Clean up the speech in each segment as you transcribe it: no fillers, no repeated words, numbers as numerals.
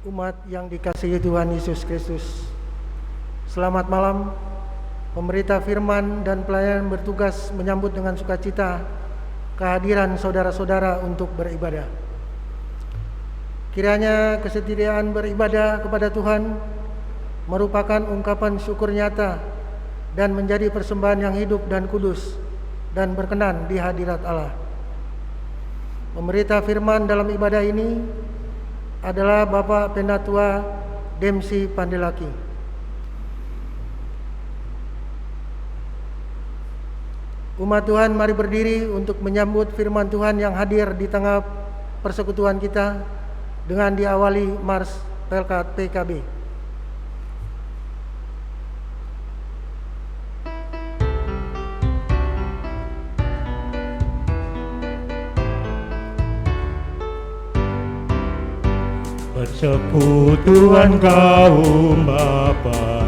Umat yang dikasihi Tuhan Yesus Kristus, selamat malam. Pemberita firman dan pelayan bertugas menyambut dengan sukacita kehadiran saudara-saudara untuk beribadah. Kiranya kesetiaan beribadah kepada Tuhan merupakan ungkapan syukur nyata dan menjadi persembahan yang hidup dan kudus dan berkenan di hadirat Allah. Pemberita firman dalam ibadah ini adalah Bapak Pendatua Demsi Pandelaki. Umat Tuhan, mari berdiri untuk menyambut firman Tuhan yang hadir di tengah persekutuan kita dengan diawali Mars Pelkat PKB. Persekutuan kaum Bapa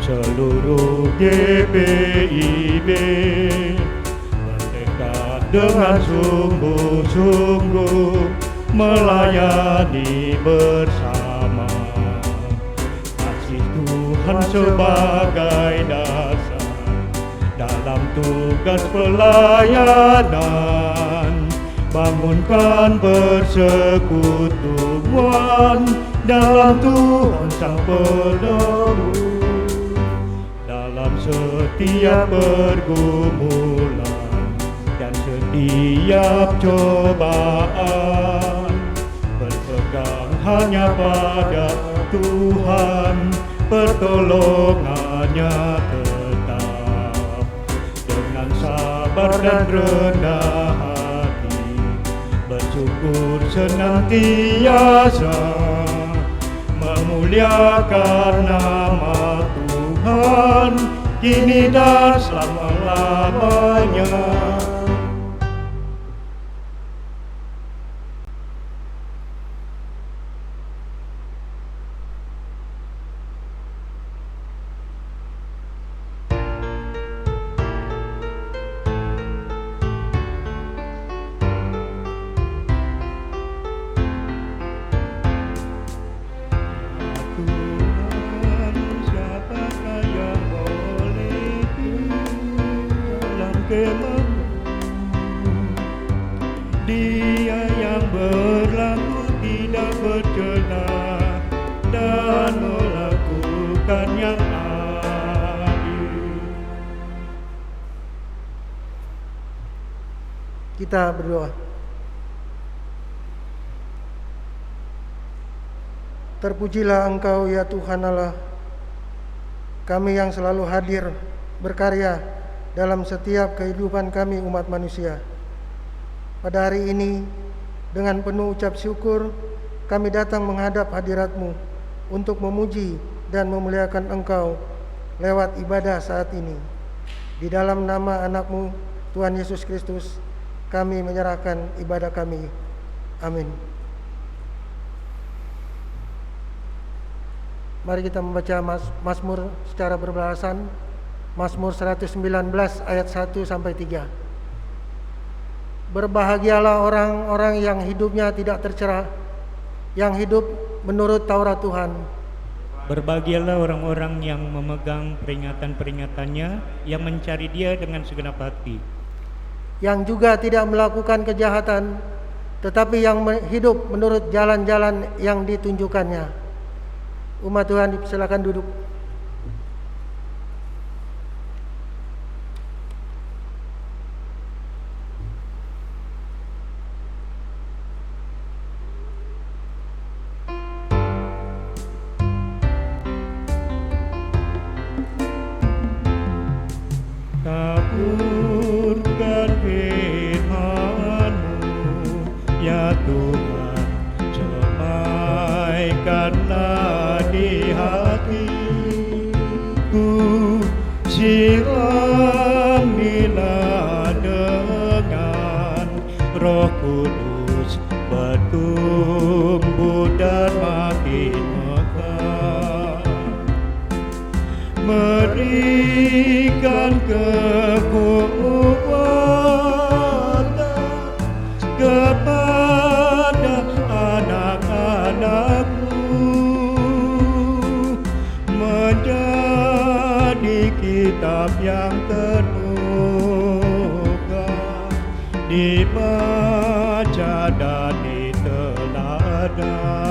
seluruh GPIB bertekad dengan sungguh-sungguh melayani bersama. Kasih Tuhan sebagai dasar dalam tugas pelayanan. Bangunkan persekutuan dalam Tuhan Sang Penolong. Dalam setiap pergumulan dan setiap cobaan, berpegang hanya pada Tuhan, pertolongannya tetap. Dengan sabar dan rendah bersyukur senantiasa, memuliakan nama Tuhan kini dan selama-lamanya. Dia yang berlaku tidak bercelah dan melakukan yang adil. Kita berdoa. Terpujilah Engkau ya Tuhan Allah, kami yang selalu hadir berkarya dalam setiap kehidupan kami umat manusia. Pada hari ini, dengan penuh ucap syukur, kami datang menghadap hadirat-Mu untuk memuji dan memuliakan Engkau lewat ibadah saat ini. Di dalam nama anak-Mu, Tuhan Yesus Kristus, kami menyerahkan ibadah kami. Amin. Mari kita membaca Mazmur secara berbalasan. Mazmur 119 ayat 1 sampai 3. Berbahagialah orang-orang yang hidupnya tidak tercerah, yang hidup menurut Taurat Tuhan. Berbahagialah orang-orang yang memegang peringatan-peringatannya, yang mencari Dia dengan segenap hati. Yang juga tidak melakukan kejahatan, tetapi yang hidup menurut jalan-jalan yang ditunjukkannya. Umat Tuhan, silakan duduk. Taburkan firman-Mu, ya Tuhan, semaikanlah di hatiku, siramilah dengan Roh Kudus, bertumbuh dan makin mekar. Berikan kekuatan kepada anak-anak-Mu, di kitab yang terbuka, dibaca dan diteladani.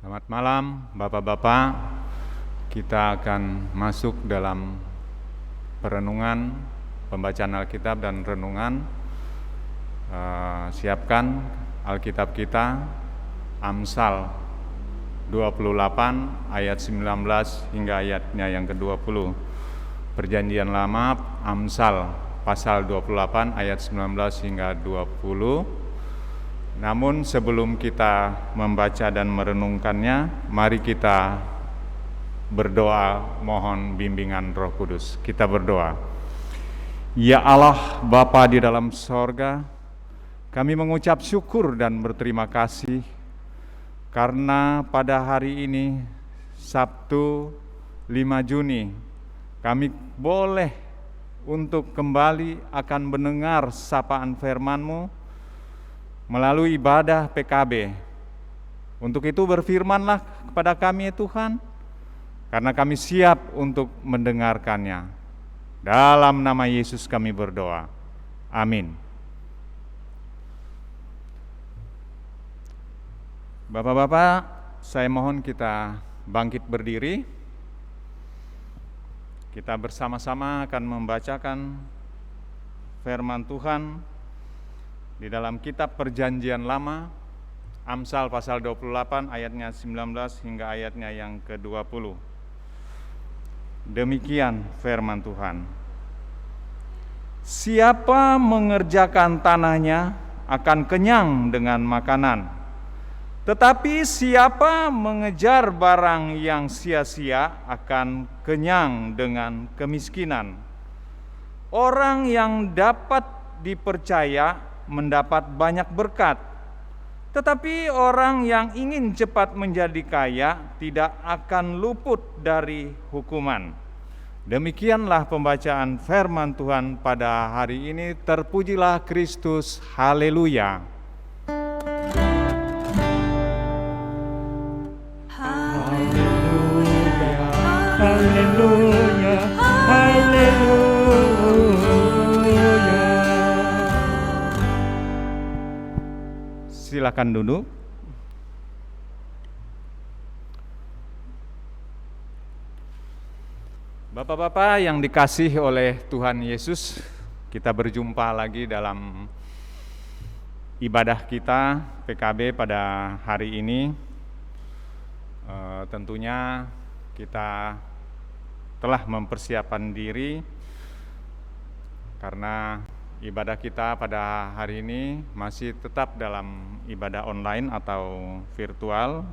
Selamat malam Bapak-Bapak, kita akan masuk dalam perenungan, pembacaan Alkitab dan renungan. Siapkan Alkitab kita, Amsal 28 ayat 19 hingga ayatnya yang ke-20. Perjanjian Lama, Amsal pasal 28 ayat 19 hingga 20. Namun sebelum kita membaca dan merenungkannya, mari kita berdoa mohon bimbingan Roh Kudus. Kita berdoa. Ya Allah Bapa di dalam sorga, kami mengucap syukur dan berterima kasih karena pada hari ini Sabtu 5 Juni kami boleh untuk kembali akan mendengar sapaan firman-Mu melalui ibadah PKB. Untuk itu berfirmanlah kepada kami ya Tuhan, karena kami siap untuk mendengarkannya. Dalam nama Yesus kami berdoa. Amin. Bapak-bapak, saya mohon kita bangkit berdiri. Kita bersama-sama akan membacakan firman Tuhan di dalam kitab Perjanjian Lama, Amsal pasal 28 ayatnya 19 hingga ayatnya yang ke-20. Demikian firman Tuhan. Siapa mengerjakan tanahnya akan kenyang dengan makanan, tetapi siapa mengejar barang yang sia-sia akan kenyang dengan kemiskinan. Orang yang dapat dipercaya mendapat banyak berkat, tetapi orang yang ingin cepat menjadi kaya tidak akan luput dari hukuman. Demikianlah pembacaan firman Tuhan pada hari ini. Terpujilah Kristus. Haleluya. Haleluya, haleluya, haleluya. Silakan duduk. Bapak-bapak yang dikasihi oleh Tuhan Yesus, kita berjumpa lagi dalam ibadah kita PKB pada hari ini. Tentunya kita telah mempersiapkan diri karena ibadah kita pada hari ini masih tetap dalam ibadah online atau virtual.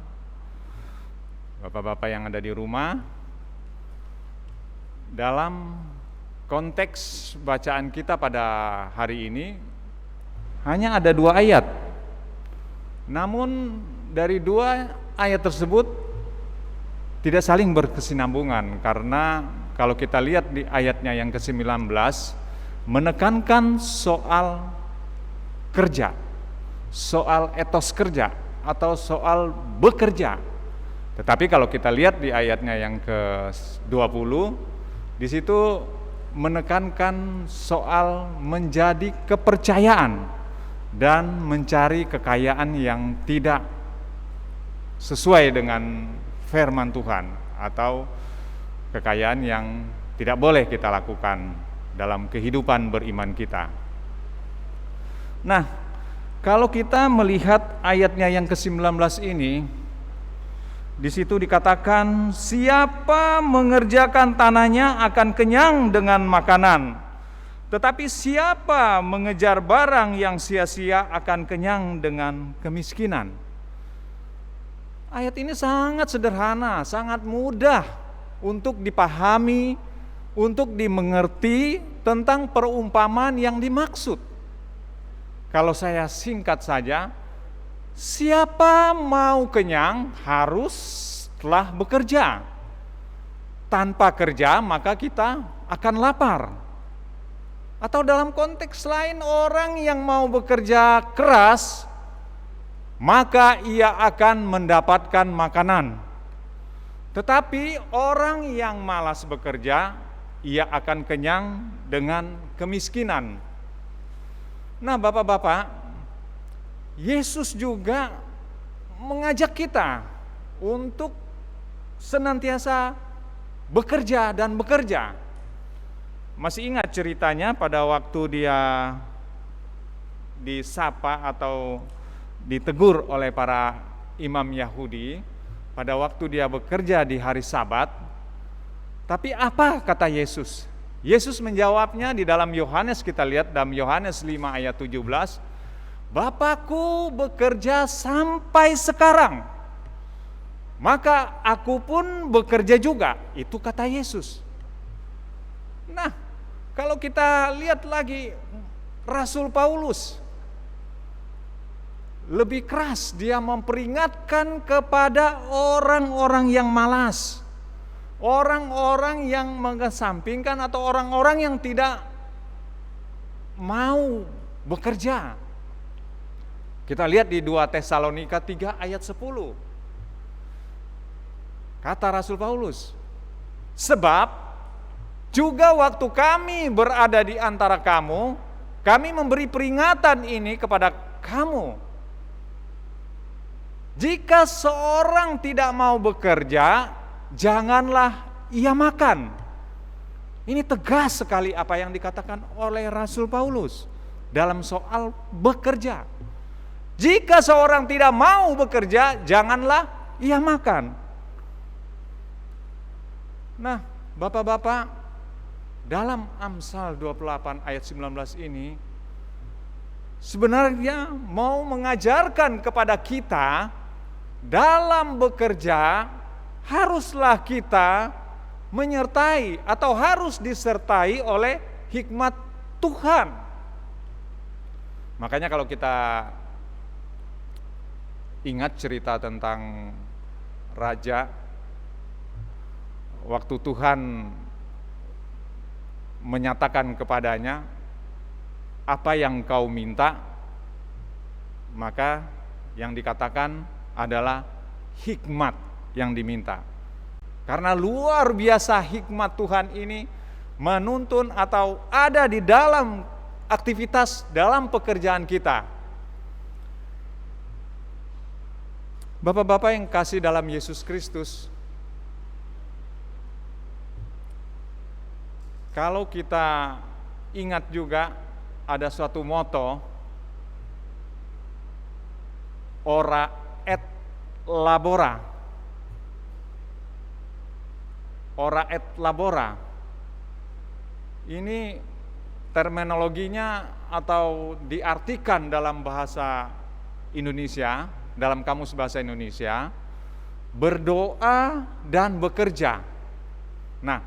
Bapak-bapak yang ada di rumah, dalam konteks bacaan kita pada hari ini hanya ada 2 ayat. Namun dari 2 ayat tersebut tidak saling berkesinambungan, karena kalau kita lihat di ayatnya yang ke-19 menekankan soal kerja, soal etos kerja atau soal bekerja. Tetapi kalau kita lihat di ayatnya yang ke-20, di situ menekankan soal menjadi kepercayaan dan mencari kekayaan yang tidak sesuai dengan firman Tuhan atau kekayaan yang tidak boleh kita lakukan dalam kehidupan beriman kita. Nah, kalau kita melihat ayatnya yang ke-19 ini, di situ dikatakan siapa mengerjakan tanahnya akan kenyang dengan makanan, tetapi siapa mengejar barang yang sia-sia akan kenyang dengan kemiskinan. Ayat ini sangat sederhana, sangat mudah untuk dipahami, untuk dimengerti, tentang perumpamaan yang dimaksud. Kalau saya singkat saja, siapa mau kenyang haruslah bekerja. Tanpa kerja maka kita akan lapar. Atau dalam konteks lain, orang yang mau bekerja keras maka ia akan mendapatkan makanan. Tetapi orang yang malas bekerja, ia akan kenyang dengan kemiskinan. Nah, Bapak-bapak, Yesus juga mengajak kita untuk senantiasa bekerja dan bekerja. Masih ingat ceritanya pada waktu dia disapa atau ditegur oleh para imam Yahudi pada waktu dia bekerja di hari Sabat. Tapi apa kata Yesus? Yesus menjawabnya di dalam Yohanes, kita lihat dalam Yohanes 5 ayat 17, Bapakku bekerja sampai sekarang, maka aku pun bekerja juga. Itu kata Yesus. Nah, kalau kita lihat lagi Rasul Paulus, lebih keras dia memperingatkan kepada orang-orang yang malas, orang-orang yang mengesampingkan atau orang-orang yang tidak mau bekerja. Kita lihat di 2 Tesalonika 3 ayat 10. Kata Rasul Paulus, sebab juga waktu kami berada di antara kamu, kami memberi peringatan ini kepada kamu. Jika seorang tidak mau bekerja, janganlah ia makan. Ini tegas sekali apa yang dikatakan oleh Rasul Paulus dalam soal bekerja. Jika seorang tidak mau bekerja, janganlah ia makan. Nah, Bapak-bapak, dalam Amsal 28 ayat 19 ini sebenarnya mau mengajarkan kepada kita dalam bekerja haruslah kita menyertai atau harus disertai oleh hikmat Tuhan. Makanya kalau kita ingat cerita tentang raja, waktu Tuhan menyatakan kepadanya, apa yang kau minta, maka yang dikatakan adalah hikmat yang diminta. Karena luar biasa hikmat Tuhan ini menuntun atau ada di dalam aktivitas dalam pekerjaan kita. Bapak-bapak yang kasih dalam Yesus Kristus, kalau kita ingat juga ada suatu moto, ora et labora. Ora et labora. Ini terminologinya atau diartikan dalam bahasa Indonesia, dalam kamus bahasa Indonesia, berdoa dan bekerja. Nah,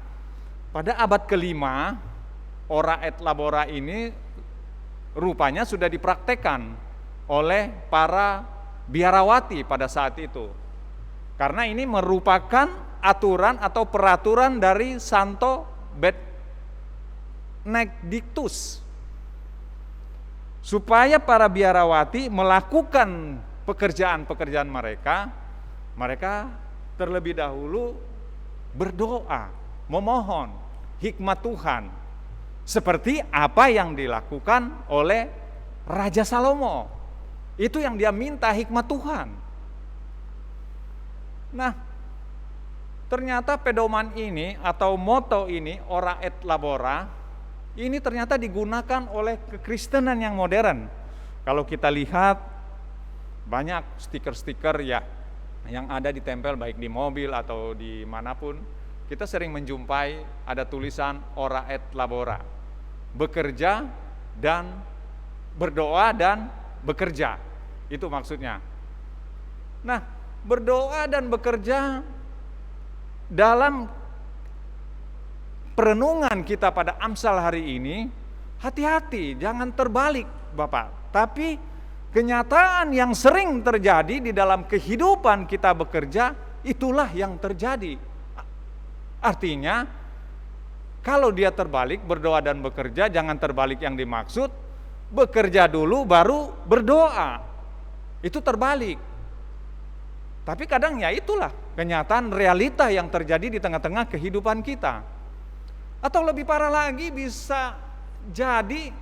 pada abad ke-5, ora et labora ini rupanya sudah dipraktekkan oleh para biarawati pada saat itu. Karena ini merupakan aturan atau peraturan dari Santo Benediktus. Supaya para biarawati melakukan pekerjaan-pekerjaan mereka terlebih dahulu berdoa, memohon hikmat Tuhan. Seperti apa yang dilakukan oleh Raja Salomo. Itu yang dia minta, hikmat Tuhan. Nah, ternyata pedoman ini atau moto ini, ora et labora, ini ternyata digunakan oleh kekristenan yang modern. Kalau kita lihat banyak stiker-stiker ya yang ada ditempel baik di mobil atau di manapun, kita sering menjumpai ada tulisan ora et labora, bekerja dan berdoa dan bekerja. Itu maksudnya. Nah, berdoa dan bekerja dalam perenungan kita pada Amsal hari ini, hati-hati, jangan terbalik Bapak. Tapi kenyataan yang sering terjadi di dalam kehidupan kita bekerja, itulah yang terjadi. Artinya, kalau dia terbalik, berdoa dan bekerja, jangan terbalik yang dimaksud, bekerja dulu baru berdoa. Itu terbalik. Tapi kadang ya itulah kenyataan realita yang terjadi di tengah-tengah kehidupan kita. Atau lebih parah lagi, bisa jadi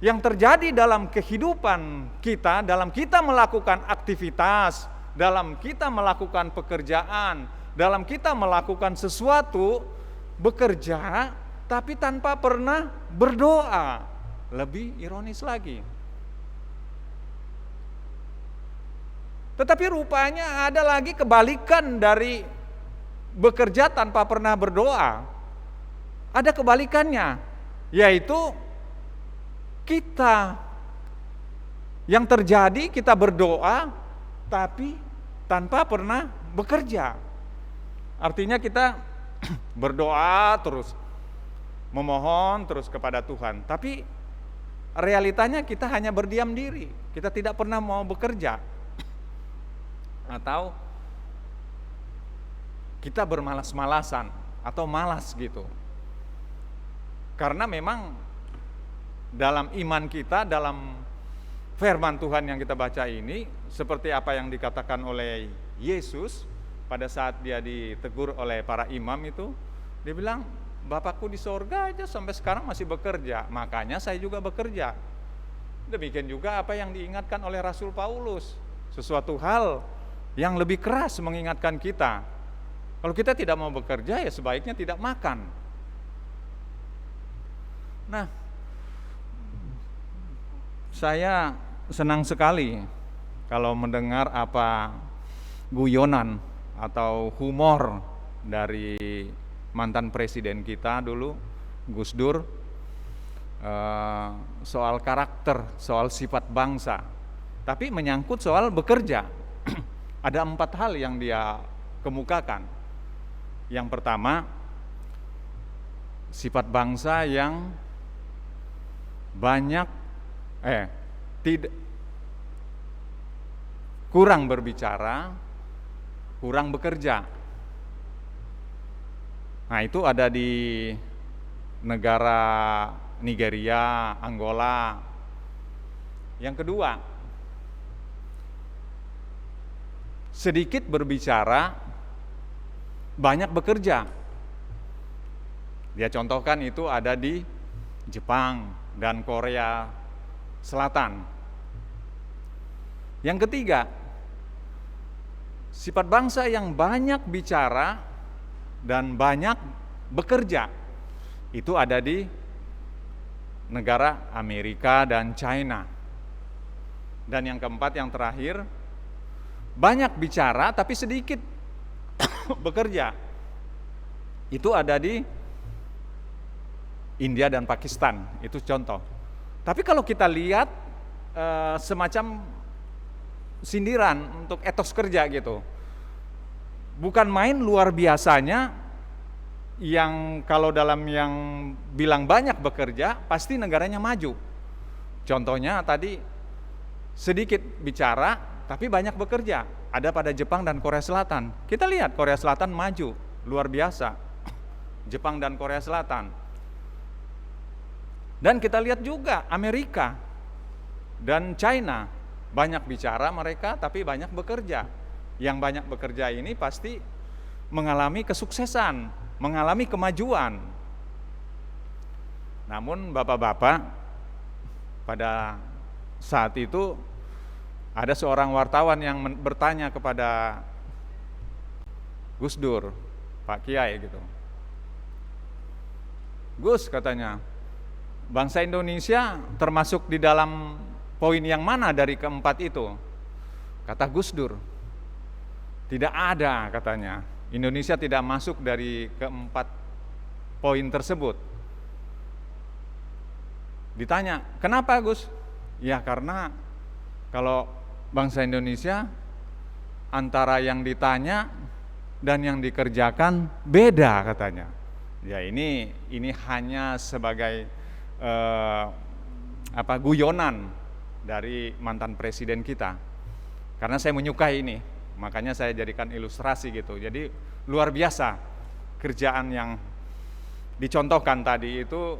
yang terjadi dalam kehidupan kita, dalam kita melakukan aktivitas, dalam kita melakukan pekerjaan, dalam kita melakukan sesuatu, bekerja, tapi tanpa pernah berdoa. Lebih ironis lagi. Tetapi rupanya ada lagi kebalikan dari bekerja tanpa pernah berdoa. Ada kebalikannya, yaitu kita yang terjadi, kita berdoa tapi tanpa pernah bekerja. Artinya kita berdoa terus, memohon terus kepada Tuhan, tapi realitanya kita hanya berdiam diri, kita tidak pernah mau bekerja. Atau kita bermalas-malasan atau malas gitu. Karena memang dalam iman kita, dalam firman Tuhan yang kita baca ini, seperti apa yang dikatakan oleh Yesus pada saat dia ditegur oleh para imam itu, dia bilang, Bapakku di sorga aja sampai sekarang masih bekerja, makanya saya juga bekerja. Demikian juga apa yang diingatkan oleh Rasul Paulus, sesuatu hal yang lebih keras mengingatkan kita. Kalau kita tidak mau bekerja, ya sebaiknya tidak makan. Nah, saya senang sekali kalau mendengar apa guyonan atau humor dari mantan presiden kita dulu, Gus Dur, soal karakter, soal sifat bangsa. Tapi menyangkut soal bekerja. Ada 4 hal yang dia kemukakan. Yang pertama, sifat bangsa yang kurang berbicara, kurang bekerja. Nah, itu ada di negara Nigeria, Angola. Yang kedua, sedikit berbicara, banyak bekerja. Dia contohkan itu ada di Jepang dan Korea Selatan. Yang ketiga, sifat bangsa yang banyak bicara dan banyak bekerja, itu ada di negara Amerika dan China. Dan yang keempat, yang terakhir, banyak bicara tapi sedikit bekerja, itu ada di India dan Pakistan. Itu contoh. Tapi kalau kita lihat semacam sindiran untuk etos kerja gitu, bukan main luar biasanya. Yang kalau dalam yang bilang banyak bekerja, pasti negaranya maju. Contohnya tadi, sedikit bicara tapi banyak bekerja, ada pada Jepang dan Korea Selatan. Kita lihat Korea Selatan maju luar biasa, Jepang dan Korea Selatan. Dan kita lihat juga Amerika dan China, banyak bicara mereka tapi banyak bekerja. Yang banyak bekerja ini pasti mengalami kesuksesan, mengalami kemajuan. Namun bapak-bapak, pada saat itu ada seorang wartawan yang bertanya kepada Gus Dur, Pak Kiai gitu. Gus, katanya, bangsa Indonesia termasuk di dalam poin yang mana dari keempat itu? Kata Gus Dur, tidak ada, katanya. Indonesia tidak masuk dari keempat poin tersebut. Ditanya, kenapa Gus? Ya karena kalau bangsa Indonesia antara yang ditanya dan yang dikerjakan beda, katanya. Ya ini hanya sebagai guyonan dari mantan presiden kita. Karena saya menyukai ini, makanya saya jadikan ilustrasi gitu. Jadi luar biasa kerjaan yang dicontohkan tadi itu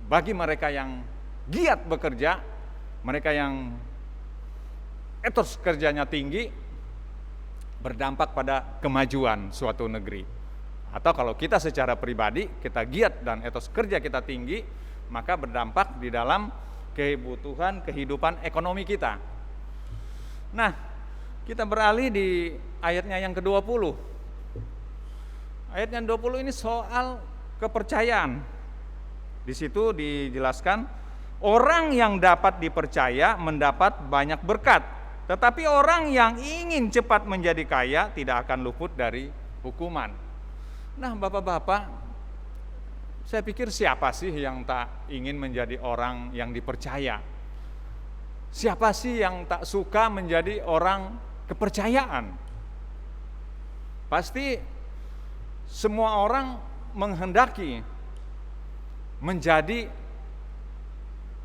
bagi mereka yang giat bekerja, mereka yang etos kerjanya tinggi, berdampak pada kemajuan suatu negeri. Atau kalau kita secara pribadi, kita giat dan etos kerja kita tinggi, maka berdampak di dalam kebutuhan kehidupan ekonomi kita. Nah, kita beralih di ayatnya yang ke-20. Ayatnya 20 ini soal kepercayaan. Di situ dijelaskan, orang yang dapat dipercaya mendapat banyak berkat, tetapi orang yang ingin cepat menjadi kaya tidak akan luput dari hukuman. Nah, Bapak-bapak, saya pikir siapa sih yang tak ingin menjadi orang yang dipercaya? Siapa sih yang tak suka menjadi orang kepercayaan? Pasti semua orang menghendaki menjadi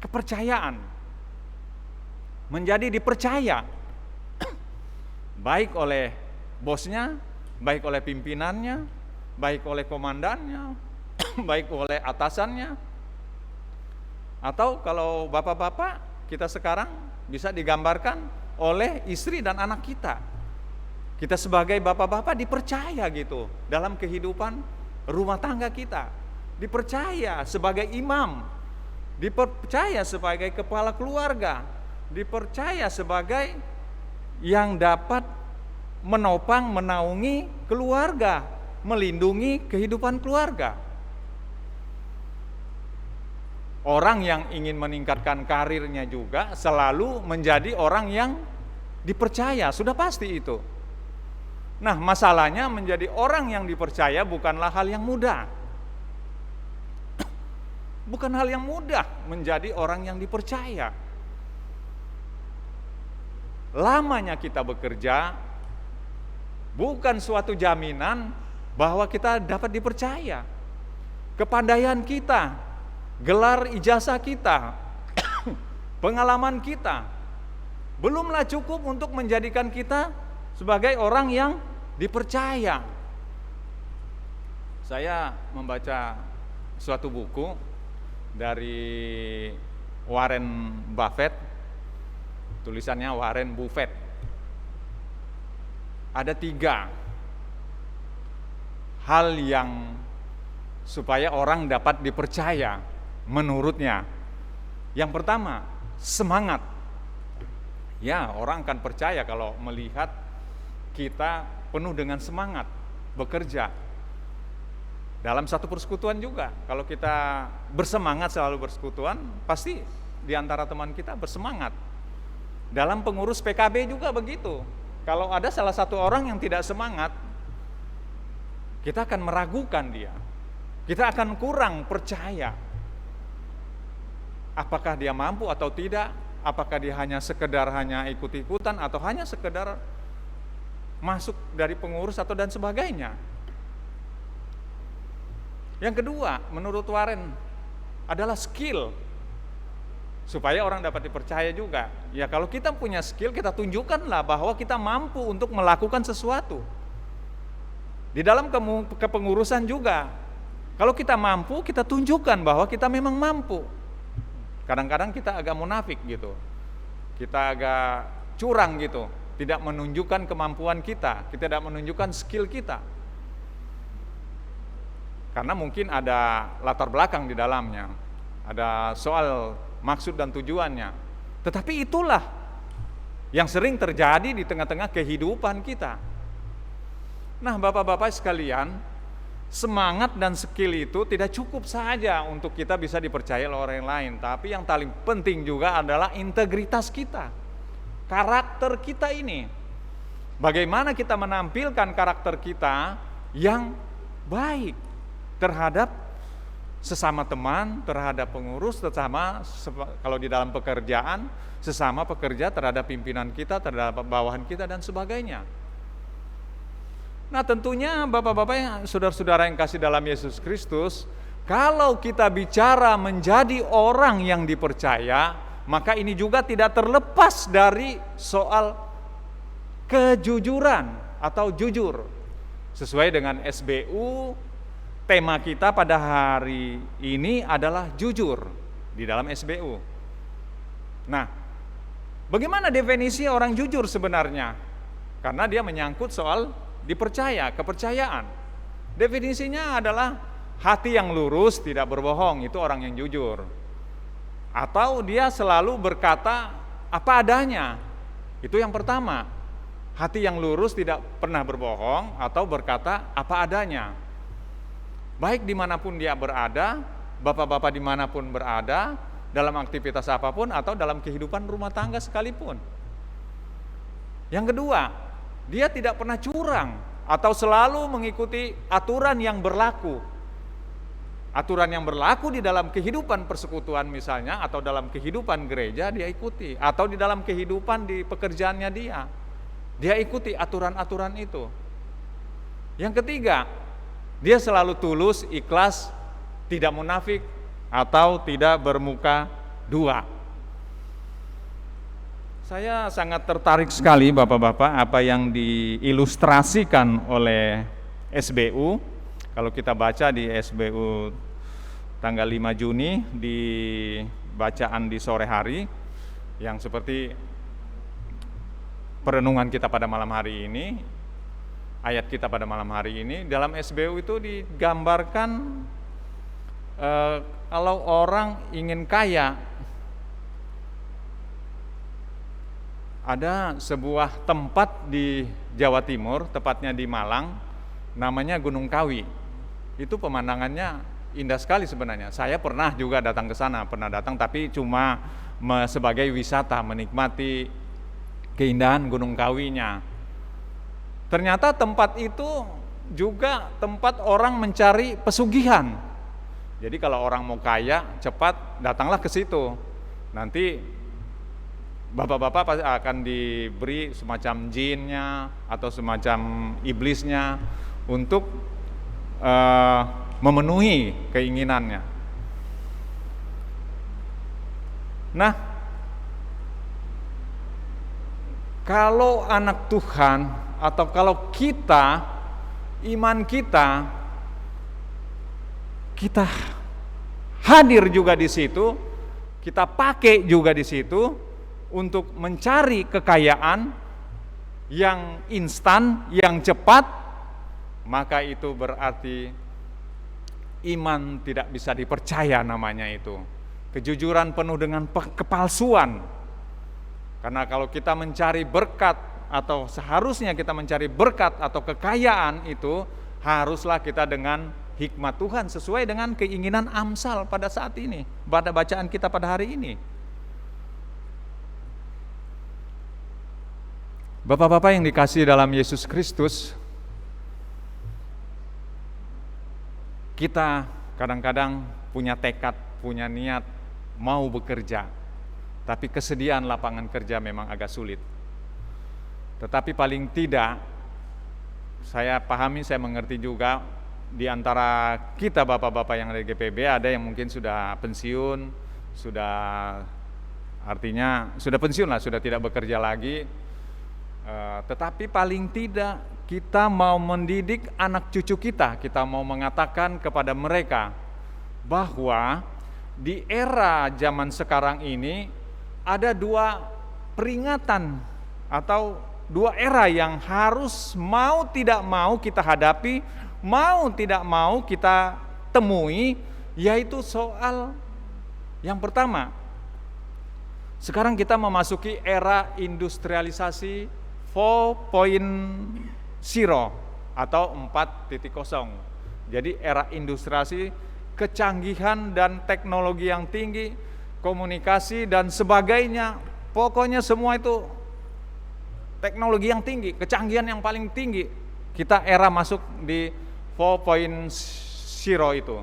kepercayaan, menjadi dipercaya, baik oleh bosnya, baik oleh pimpinannya, baik oleh komandannya, baik oleh atasannya, atau kalau bapak-bapak kita sekarang bisa digambarkan oleh istri dan anak kita. Kita sebagai bapak-bapak dipercaya gitu dalam kehidupan rumah tangga kita, dipercaya sebagai imam, dipercaya sebagai kepala keluarga, dipercaya sebagai yang dapat menopang, menaungi keluarga, melindungi kehidupan keluarga. Orang yang ingin meningkatkan karirnya juga selalu menjadi orang yang dipercaya, sudah pasti itu. Nah, masalahnya menjadi orang yang dipercaya bukanlah hal yang mudah. Bukan hal yang mudah menjadi orang yang dipercaya. Lamanya kita bekerja bukan suatu jaminan bahwa kita dapat dipercaya. Kepandaian kita, gelar ijazah kita, pengalaman kita belumlah cukup untuk menjadikan kita sebagai orang yang dipercaya. Saya membaca suatu buku dari Warren Buffett, tulisannya Warren Buffett. Ada 3 hal yang supaya orang dapat dipercaya menurutnya. Yang pertama, semangat. Ya, orang akan percaya kalau melihat kita penuh dengan semangat bekerja. Dalam satu persekutuan juga, kalau kita bersemangat selalu bersekutuan, pasti di antara teman kita bersemangat. Dalam pengurus PKB juga begitu. Kalau ada salah satu orang yang tidak semangat, kita akan meragukan dia. Kita akan kurang percaya. Apakah dia mampu atau tidak? Apakah dia hanya sekedar ikut-ikutan atau hanya sekedar masuk dari pengurus atau dan sebagainya. Yang kedua, menurut Warren adalah skill. Supaya orang dapat dipercaya juga. Ya, kalau kita punya skill, kita tunjukkanlah bahwa kita mampu untuk melakukan sesuatu. Di dalam kepengurusan juga, kalau kita mampu, kita tunjukkan bahwa kita memang mampu. Kadang-kadang kita agak munafik gitu. Kita agak curang gitu. Tidak menunjukkan kemampuan kita tidak menunjukkan skill kita. Karena mungkin ada latar belakang di dalamnya, ada soal maksud dan tujuannya. Tetapi itulah yang sering terjadi di tengah-tengah kehidupan kita. Nah, Bapak-bapak sekalian, semangat dan skill itu tidak cukup saja untuk kita bisa dipercaya oleh orang lain, tapi yang paling penting juga adalah integritas kita. Karakter kita ini, bagaimana kita menampilkan karakter kita yang baik terhadap sesama teman, terhadap pengurus, sesama kalau di dalam pekerjaan, sesama pekerja, terhadap pimpinan kita, terhadap bawahan kita dan sebagainya. Nah tentunya Bapak-Bapak yang saudara-saudara yang kasih dalam Yesus Kristus, kalau kita bicara menjadi orang yang dipercaya, maka ini juga tidak terlepas dari soal kejujuran atau jujur. Sesuai dengan SBU, tema kita pada hari ini adalah jujur di dalam SBU. Nah, bagaimana definisi orang jujur sebenarnya? Karena dia menyangkut soal dipercaya, kepercayaan. Definisinya adalah hati yang lurus, tidak berbohong, itu orang yang jujur. Atau dia selalu berkata apa adanya, itu yang pertama. Hati yang lurus, tidak pernah berbohong, atau berkata apa adanya. Baik dimanapun dia berada, bapak-bapak dimanapun berada, dalam aktivitas apapun atau dalam kehidupan rumah tangga sekalipun. Yang kedua, dia tidak pernah curang atau selalu mengikuti aturan yang berlaku. Aturan yang berlaku di dalam kehidupan persekutuan misalnya, atau dalam kehidupan gereja dia ikuti, atau di dalam kehidupan di pekerjaannya dia ikuti aturan-aturan itu. Yang ketiga, dia selalu tulus, ikhlas, tidak munafik, atau tidak bermuka dua. Saya sangat tertarik sekali Bapak-Bapak apa yang diilustrasikan oleh SBU. Kalau kita baca di SBU tanggal 5 Juni di bacaan di sore hari, yang seperti perenungan kita pada malam hari ini, ayat kita pada malam hari ini, dalam SBU itu digambarkan kalau orang ingin kaya, ada sebuah tempat di Jawa Timur, tepatnya di Malang, namanya Gunung Kawi. Itu pemandangannya indah sekali sebenarnya. Saya pernah juga datang ke sana, tapi cuma sebagai wisata, menikmati keindahan Gunung Kawinya. Ternyata tempat itu juga tempat orang mencari pesugihan. Jadi kalau orang mau kaya cepat, datanglah ke situ. Nanti bapak-bapak pasti akan diberi semacam jinnya atau semacam iblisnya untuk memenuhi keinginannya. Nah, kalau anak Tuhan atau kalau kita, iman kita hadir juga di situ, kita pakai juga di situ untuk mencari kekayaan yang instan, yang cepat, maka itu berarti iman tidak bisa dipercaya namanya itu. Kejujuran penuh dengan kepalsuan. Karena kalau kita mencari berkat atau seharusnya kita mencari berkat atau kekayaan itu, haruslah kita dengan hikmat Tuhan sesuai dengan keinginan Amsal pada saat ini, pada bacaan kita pada hari ini. Bapak-bapak yang dikasihi dalam Yesus Kristus, kita kadang-kadang punya tekad, punya niat mau bekerja, tapi kesediaan lapangan kerja memang agak sulit. Tetapi paling tidak, saya pahami, saya mengerti juga, di antara kita bapak-bapak yang dari GPB ada yang mungkin sudah pensiun, sudah artinya sudah pensiun lah, sudah tidak bekerja lagi. Tetapi paling tidak kita mau mendidik anak cucu kita mau mengatakan kepada mereka bahwa di era zaman sekarang ini ada dua peringatan atau dua era yang harus mau tidak mau kita hadapi, mau tidak mau kita temui, yaitu soal yang pertama. Sekarang kita memasuki era industrialisasi 4.0 atau 4.0. Jadi era industrialisasi, kecanggihan dan teknologi yang tinggi, komunikasi dan sebagainya, pokoknya semua itu teknologi yang tinggi, kecanggihan yang paling tinggi. Kita era masuk di 4.0 itu.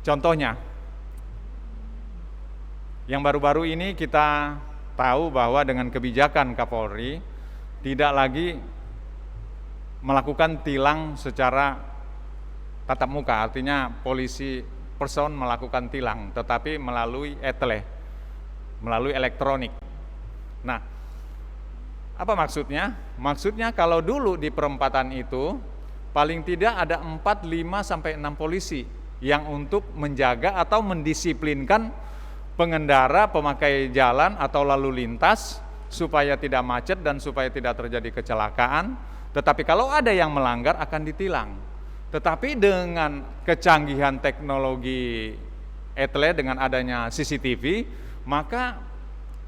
Contohnya, yang baru-baru ini kita tahu bahwa dengan kebijakan Kapolri tidak lagi melakukan tilang secara tatap muka, artinya polisi person melakukan tilang, tetapi melalui etle, melalui elektronik. Nah, apa maksudnya? Maksudnya kalau dulu di perempatan itu paling tidak ada 4, 5, sampai 6 polisi yang untuk menjaga atau mendisiplinkan pengendara, pemakai jalan atau lalu lintas supaya tidak macet dan supaya tidak terjadi kecelakaan. Tetapi kalau ada yang melanggar akan ditilang. Tetapi dengan kecanggihan teknologi etle, dengan adanya CCTV, maka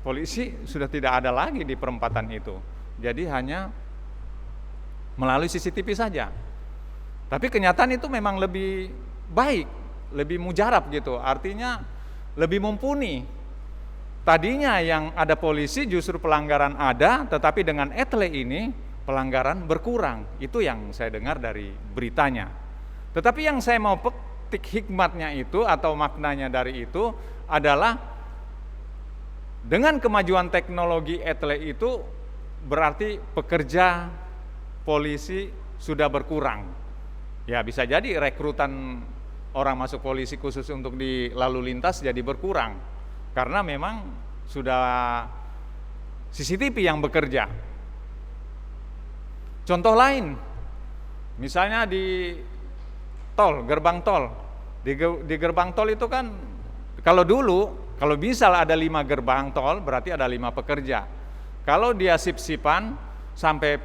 polisi sudah tidak ada lagi di perempatan itu. Jadi hanya melalui CCTV saja. Tapi kenyataan itu memang lebih baik, lebih mujarab gitu. Artinya lebih mumpuni. Tadinya yang ada polisi justru pelanggaran ada, tetapi dengan etle ini pelanggaran berkurang. Itu yang saya dengar dari beritanya. Tetapi yang saya mau petik hikmatnya itu atau maknanya dari itu adalah dengan kemajuan teknologi etle itu berarti pekerja polisi sudah berkurang. Ya bisa jadi rekrutan orang masuk polisi khusus untuk di lalu lintas jadi berkurang. Karena memang sudah CCTV yang bekerja. Contoh lain, misalnya di tol, gerbang tol. Di gerbang tol itu kan, kalau dulu, kalau misal ada 5 gerbang tol, berarti ada 5 pekerja. Kalau dia sip-sipan, sampai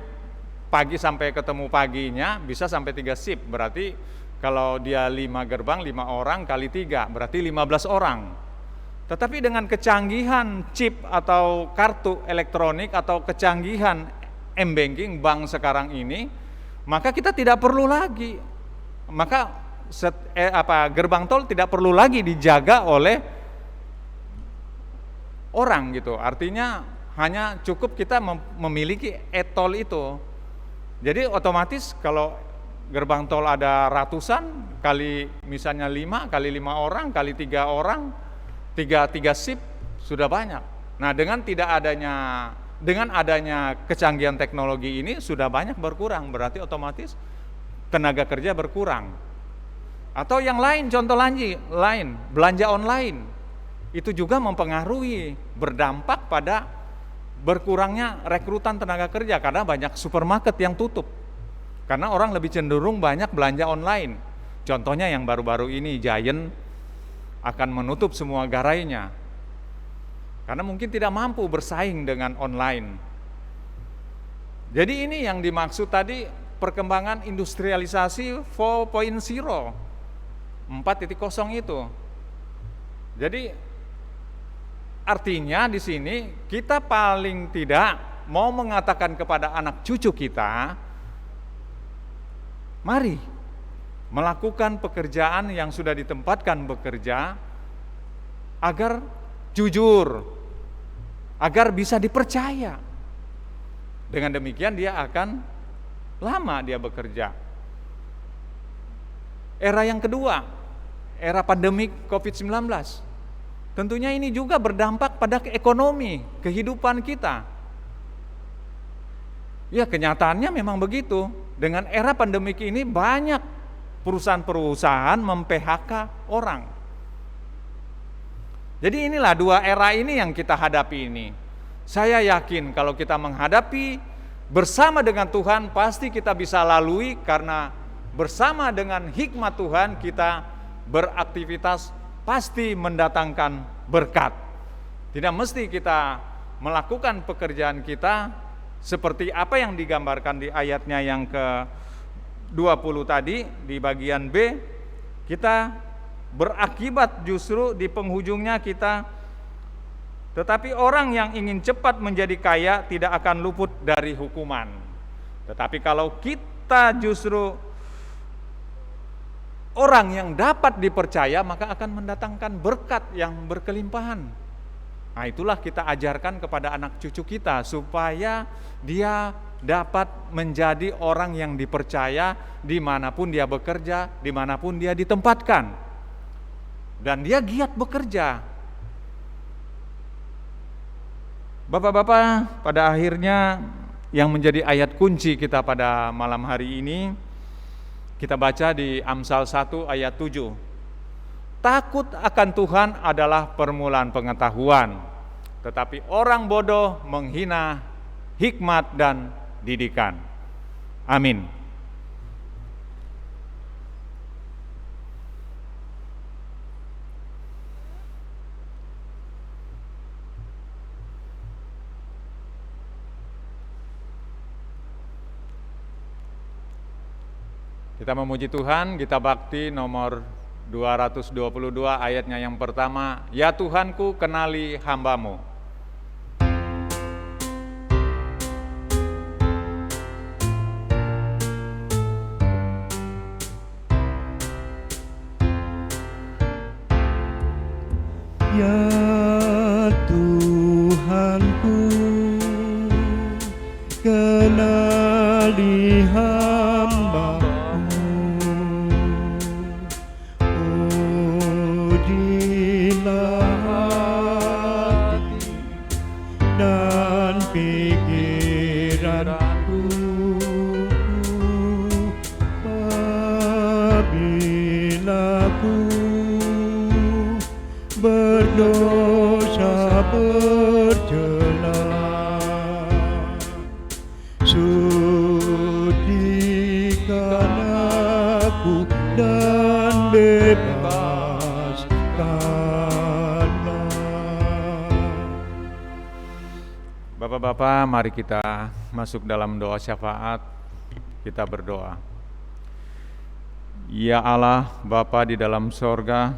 pagi sampai ketemu paginya, bisa sampai 3 sip. Berarti kalau dia 5 gerbang, 5 orang kali 3, berarti 15 orang. Tetapi dengan kecanggihan chip atau kartu elektronik atau kecanggihan M-banking bank sekarang ini, maka kita tidak perlu lagi, maka gerbang tol tidak perlu lagi dijaga oleh orang gitu. Artinya hanya cukup kita memiliki e-tol itu. Jadi otomatis kalau gerbang tol ada ratusan kali misalnya 5 kali 5 orang kali 3 orang, 3 sip sudah banyak. Nah, dengan adanya kecanggihan teknologi ini sudah banyak berkurang, berarti otomatis tenaga kerja berkurang. Atau yang lain, contoh lain, belanja online. Itu juga mempengaruhi, berdampak pada berkurangnya rekrutan tenaga kerja karena banyak supermarket yang tutup. Karena orang lebih cenderung banyak belanja online. Contohnya yang baru-baru ini, Giant akan menutup semua garainya. Karena mungkin tidak mampu bersaing dengan online. Jadi ini yang dimaksud tadi perkembangan industrialisasi 4.0, 4.0 itu. Jadi artinya di sini kita paling tidak mau mengatakan kepada anak cucu kita, mari melakukan pekerjaan yang sudah ditempatkan bekerja agar jujur, agar bisa dipercaya. Dengan demikian dia akan lama dia bekerja. Era yang kedua, era pandemik COVID-19. Tentunya ini juga berdampak pada ekonomi, kehidupan kita. Ya, kenyataannya memang begitu. Dengan era pandemik ini banyak perusahaan-perusahaan mem-PHK orang. Jadi inilah 2 era ini yang kita hadapi ini. Saya yakin kalau kita menghadapi bersama dengan Tuhan, pasti kita bisa lalui karena bersama dengan hikmat Tuhan kita beraktivitas pasti mendatangkan berkat. Tidak mesti kita melakukan pekerjaan kita seperti apa yang digambarkan di ayatnya yang ke-20 tadi di bagian B, kita berakibat justru di penghujungnya kita. Tetapi orang yang ingin cepat menjadi kaya tidak akan luput dari hukuman. Tetapi kalau kita justru orang yang dapat dipercaya, maka akan mendatangkan berkat yang berkelimpahan. Nah, itulah kita ajarkan kepada anak cucu kita supaya dia dapat menjadi orang yang dipercaya dimanapun dia bekerja, dimanapun dia ditempatkan. Dan dia giat bekerja. Bapak-bapak, pada akhirnya yang menjadi ayat kunci kita pada malam hari ini, kita baca di Amsal 1 ayat 7. Takut akan Tuhan adalah permulaan pengetahuan, tetapi orang bodoh menghina hikmat dan didikan. Amin. Kita memuji Tuhan, kita bakti nomor 222 ayatnya yang pertama. Ya Tuhanku, kenali hamba-Mu. Ya Tuhanku, kenali hamba-Mu, ujilah hati dan pikiranku, apabila ku berdosa bercela, sucikan aku dan bebaskanlah. Bapak-bapak, mari kita masuk dalam doa syafaat. Kita berdoa. Ya Allah, Bapa di dalam sorga,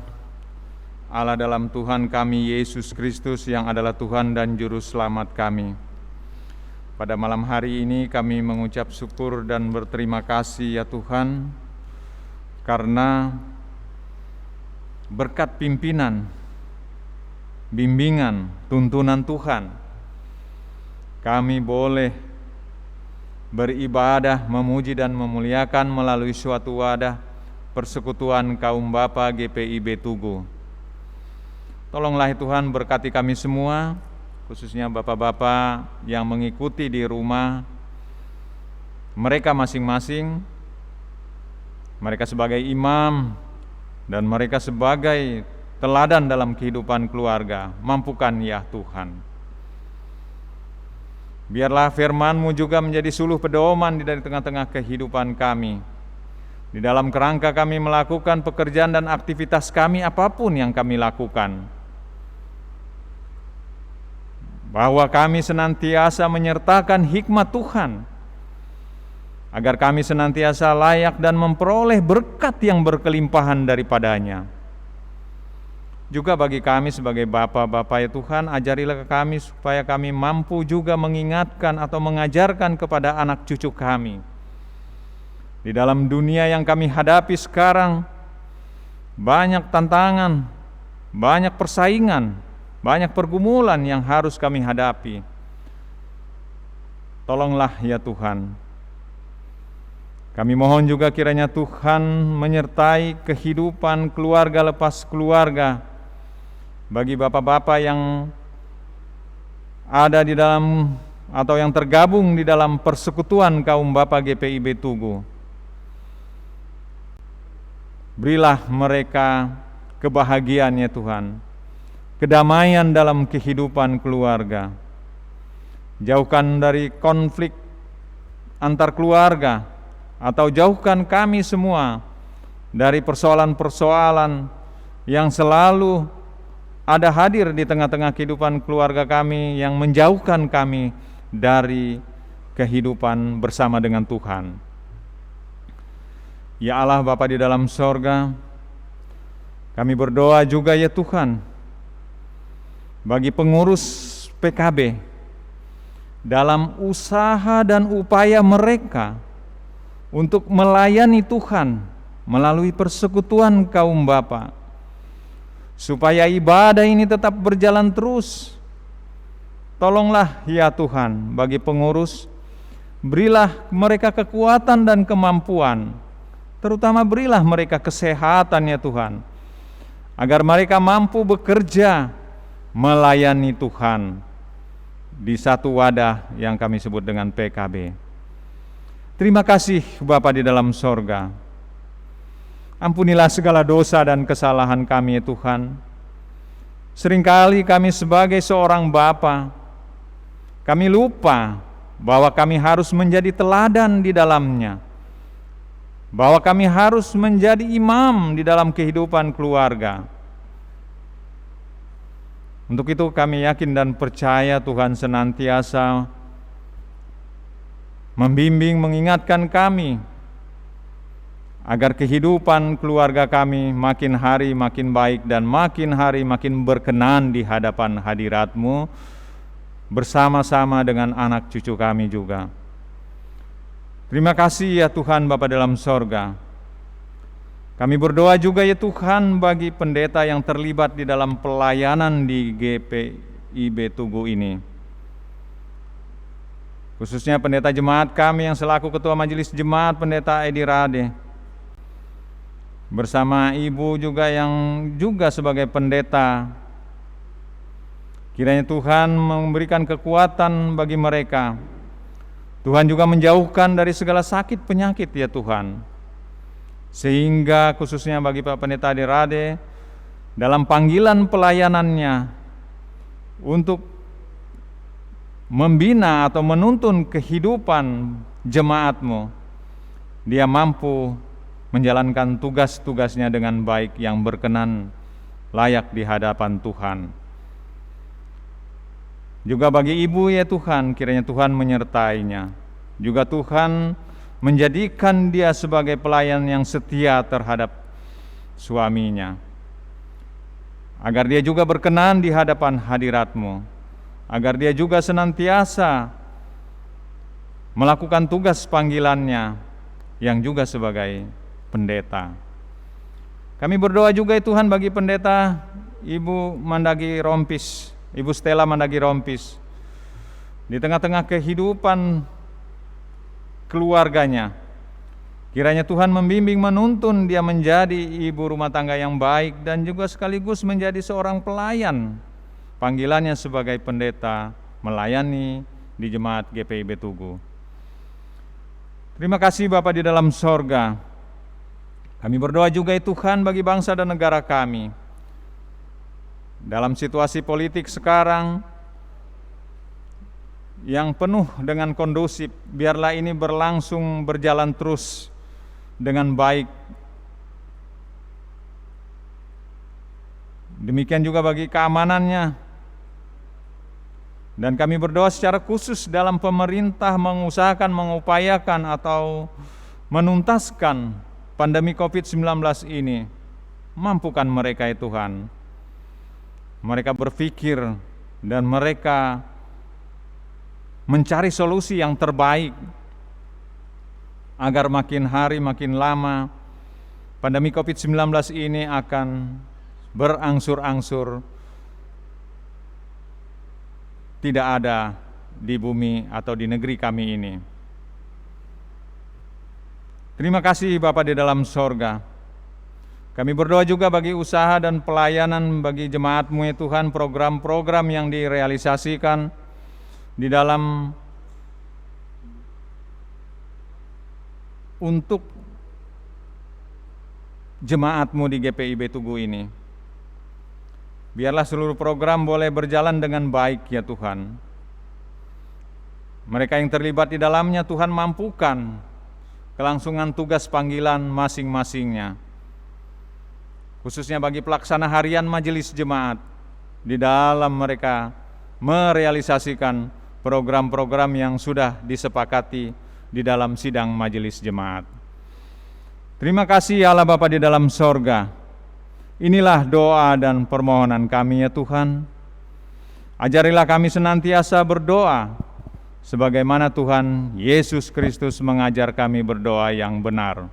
Allah dalam Tuhan kami Yesus Kristus yang adalah Tuhan dan Juru Selamat kami. Pada malam hari ini kami mengucap syukur dan berterima kasih ya Tuhan, karena berkat pimpinan, bimbingan, tuntunan Tuhan, kami boleh beribadah, memuji dan memuliakan melalui suatu wadah persekutuan kaum Bapa GPIB Tugu. Tolonglah Tuhan, berkati kami semua, khususnya bapak-bapak yang mengikuti di rumah, mereka masing-masing, mereka sebagai imam, dan mereka sebagai teladan dalam kehidupan keluarga. Mampukan ya Tuhan. Biarlah firman-Mu juga menjadi suluh pedoman di tengah-tengah kehidupan kami. Di dalam kerangka kami melakukan pekerjaan dan aktivitas kami apapun yang kami lakukan, bahwa kami senantiasa menyertakan hikmat Tuhan, agar kami senantiasa layak dan memperoleh berkat yang berkelimpahan daripadanya. Juga bagi kami sebagai Bapa-Bapa ya Tuhan, ajarilah kami supaya kami mampu juga mengingatkan atau mengajarkan kepada anak cucu kami. Di dalam dunia yang kami hadapi sekarang, banyak tantangan, banyak persaingan, banyak pergumulan yang harus kami hadapi. Tolonglah ya Tuhan. Kami mohon juga kiranya Tuhan menyertai kehidupan keluarga lepas keluarga bagi bapak-bapak yang ada di dalam atau yang tergabung di dalam persekutuan kaum Bapa GPIB Tugu. Berilah mereka kebahagiaan ya Tuhan, kedamaian dalam kehidupan keluarga. Jauhkan dari konflik antar keluarga, atau jauhkan kami semua dari persoalan-persoalan yang selalu ada hadir di tengah-tengah kehidupan keluarga kami, yang menjauhkan kami dari kehidupan bersama dengan Tuhan. Ya Allah Bapa di dalam sorga, kami berdoa juga ya Tuhan, bagi pengurus PKB dalam usaha dan upaya mereka untuk melayani Tuhan melalui persekutuan kaum Bapa, supaya ibadah ini tetap berjalan terus. Tolonglah ya Tuhan, bagi pengurus, berilah mereka kekuatan dan kemampuan, terutama berilah mereka kesehatan ya Tuhan, agar mereka mampu bekerja melayani Tuhan di satu wadah yang kami sebut dengan PKB. Terima kasih Bapa di dalam sorga. Ampunilah segala dosa dan kesalahan kami ya Tuhan. Seringkali kami sebagai seorang Bapa, kami lupa bahwa kami harus menjadi teladan di dalamnya, bahwa kami harus menjadi imam di dalam kehidupan keluarga. Untuk itu kami yakin dan percaya Tuhan senantiasa membimbing, mengingatkan kami agar kehidupan keluarga kami makin hari makin baik dan makin hari makin berkenan di hadapan hadirat-Mu bersama-sama dengan anak cucu kami juga. Terima kasih ya Tuhan Bapa dalam sorga. Kami berdoa juga ya Tuhan bagi pendeta yang terlibat di dalam pelayanan di GPIB Tugu ini. Khususnya pendeta jemaat kami yang selaku Ketua Majelis Jemaat, Pendeta Edi Rade. Bersama Ibu juga yang juga sebagai pendeta. Kiranya Tuhan memberikan kekuatan bagi mereka. Tuhan juga menjauhkan dari segala sakit penyakit ya Tuhan. Sehingga khususnya bagi Pak Pendeta Edi Rade, dalam panggilan pelayanannya untuk membina atau menuntun kehidupan jemaat-Mu, dia mampu menjalankan tugas-tugasnya dengan baik yang berkenan, layak di hadapan Tuhan. Juga bagi ibu ya Tuhan, kiranya Tuhan menyertainya. Juga Tuhan menjadikan dia sebagai pelayan yang setia terhadap suaminya, agar dia juga berkenan di hadapan hadirat-Mu, agar dia juga senantiasa melakukan tugas panggilannya yang juga sebagai pendeta. Kami berdoa juga ya Tuhan bagi pendeta Ibu Mandagi Rompis, Ibu Stella Mandagi Rompis, di tengah-tengah kehidupan keluarganya. Kiranya Tuhan membimbing, menuntun dia menjadi ibu rumah tangga yang baik dan juga sekaligus menjadi seorang pelayan. Panggilannya sebagai pendeta melayani di jemaat GPIB Tugu. Terima kasih Bapa di dalam sorga. Kami berdoa juga ya Tuhan bagi bangsa dan negara kami. Dalam situasi politik sekarang yang penuh dengan kondusif, biarlah ini berlangsung berjalan terus dengan baik. Demikian juga bagi keamanannya. Dan kami berdoa secara khusus dalam pemerintah mengusahakan, mengupayakan atau menuntaskan pandemi COVID-19 ini. Mampukan mereka ya Tuhan. Mereka berpikir dan mereka mencari solusi yang terbaik agar makin hari makin lama pandemi COVID-19 ini akan berangsur-angsur tidak ada di bumi atau di negeri kami ini. Terima kasih Bapa di dalam sorga. Kami berdoa juga bagi usaha dan pelayanan bagi jemaat-Mu ya Tuhan, program-program yang direalisasikan di dalam untuk jemaat-Mu di GPIB Tugu ini. Biarlah seluruh program boleh berjalan dengan baik ya Tuhan. Mereka yang terlibat di dalamnya Tuhan mampukan kelangsungan tugas panggilan masing-masingnya. Khususnya bagi pelaksana harian majelis jemaat, di dalam mereka merealisasikan program-program yang sudah disepakati di dalam sidang majelis jemaat. Terima kasih Allah Bapa di dalam sorga. Inilah doa dan permohonan kami ya Tuhan. Ajarilah kami senantiasa berdoa sebagaimana Tuhan Yesus Kristus mengajar kami berdoa yang benar.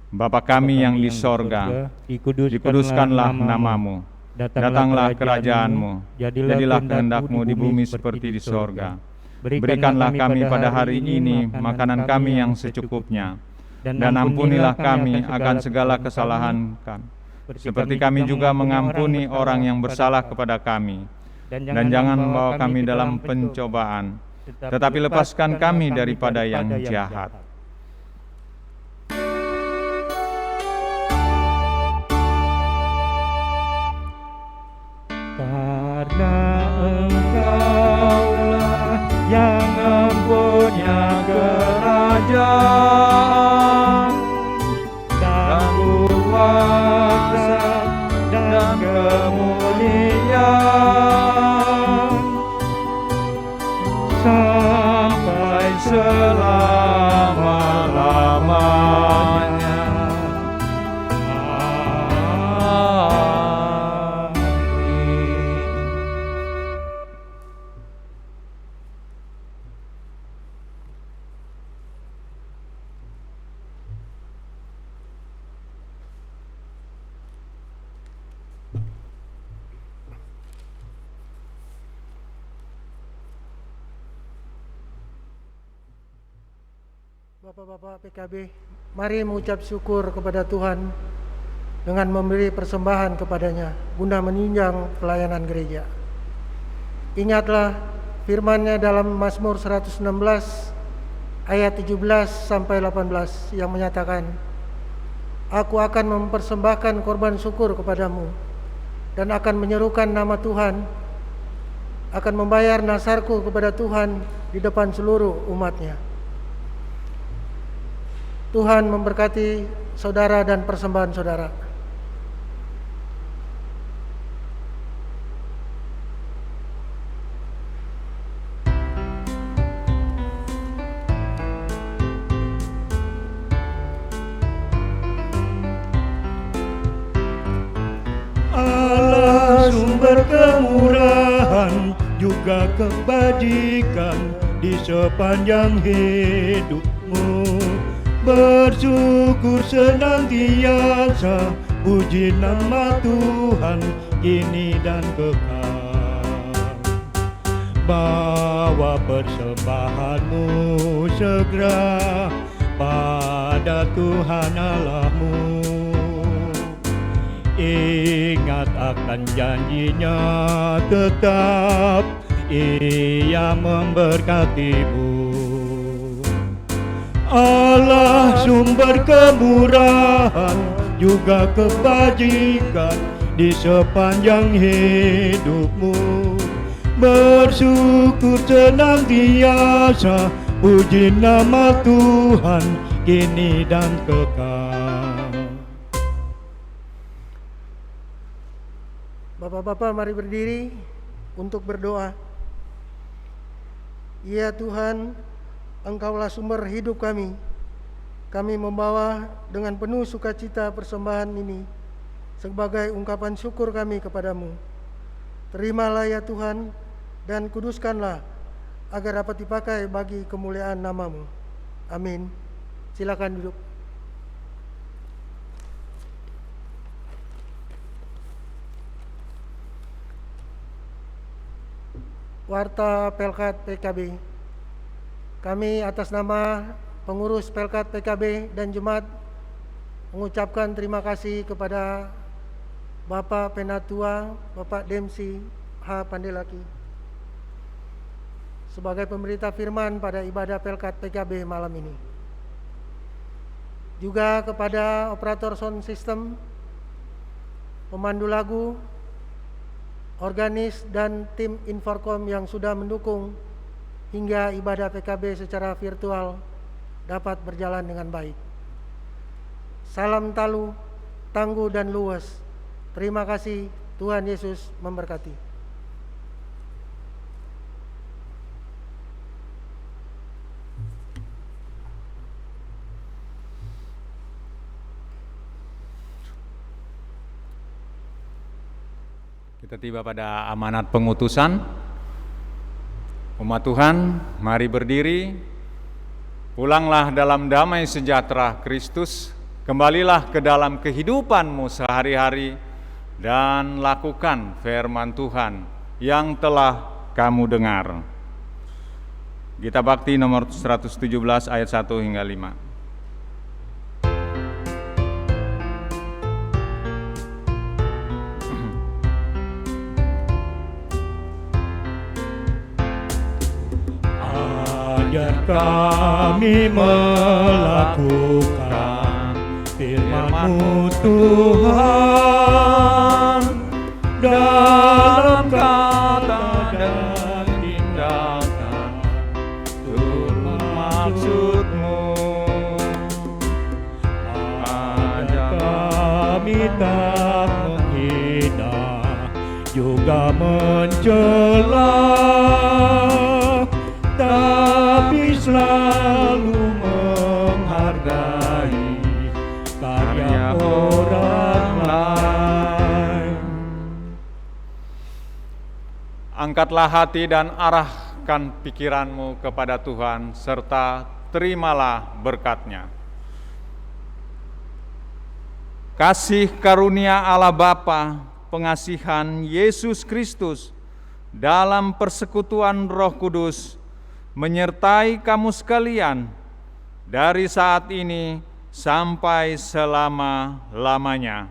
Bapa kami yang di sorga, dikuduskanlah namamu, datanglah kerajaan-Mu, jadilah kehendak-Mu di bumi seperti di sorga. Berikanlah kami pada hari ini makanan kami yang secukupnya, dan ampunilah kami akan segala kesalahan kami, seperti kami juga mengampuni orang yang bersalah kepada kami. dan jangan membawa kami dalam pencobaan, tetapi lepaskan kami daripada yang jahat. Karena Engkaulah yang mempunyai kerajaan dan kuasa dan kemuliaan sampai selama-lamanya. Bapak-bapak PKB, mari mengucap syukur kepada Tuhan dengan memberi persembahan kepadanya guna menunjang pelayanan gereja. Ingatlah firman-Nya dalam Mazmur 116 ayat 17 sampai 18 yang menyatakan, Aku akan mempersembahkan korban syukur kepadamu dan akan menyerukan nama Tuhan, akan membayar nasarku kepada Tuhan di depan seluruh umat-Nya. Tuhan memberkati saudara dan persembahan saudara. Allah sumber kemurahan juga kebajikan di sepanjang hidupmu. Bersyukur senantiasa, puji nama Tuhan kini dan kekal. Bawa persembahanmu segera pada Tuhan Allahmu. Ingat akan janjinya tetap, Ia memberkatimu. Allah sumber kemurahan juga kebajikan di sepanjang hidupmu. Bersyukur senantiasa, puji nama Tuhan kini dan kekal. Bapak-bapak, mari berdiri untuk berdoa. Ya Tuhan, Engkaulah sumber hidup kami. Kami membawa dengan penuh sukacita persembahan ini sebagai ungkapan syukur kami kepadamu. Terimalah ya Tuhan, dan kuduskanlah agar dapat dipakai bagi kemuliaan nama-Mu. Amin. Silakan duduk. Warta Pelkat PKB. Kami atas nama pengurus Pelkat PKB dan Jemaat mengucapkan terima kasih kepada Bapak Penatua, Bapak Demsi H. Pandelaki sebagai pemberita firman pada ibadah Pelkat PKB malam ini. Juga kepada operator sound system, pemandu lagu, organis dan tim Inforkom yang sudah mendukung hingga ibadah PKB secara virtual dapat berjalan dengan baik. Salam talu, tangguh dan luas. Terima kasih, Tuhan Yesus memberkati. Kita tiba pada amanat pengutusan. Umat Tuhan, mari berdiri. Pulanglah dalam damai sejahtera Kristus. Kembalilah ke dalam kehidupanmu sehari-hari dan lakukan firman Tuhan yang telah kamu dengar. Gita Bakti nomor 117 ayat 1 hingga 5. Ajar kami melakukan firman-Mu Tuhan, dalam kata dan tindakan turut maksud-Mu. Ajar kami tak menghina, juga mencela, tapi selalu menghargai karya orang lain. Angkatlah hati dan arahkan pikiranmu kepada Tuhan, serta terimalah berkat-Nya. Kasih karunia Allah Bapa, pengasihan Yesus Kristus, dalam persekutuan Roh Kudus, menyertai kamu sekalian dari saat ini sampai selama-lamanya.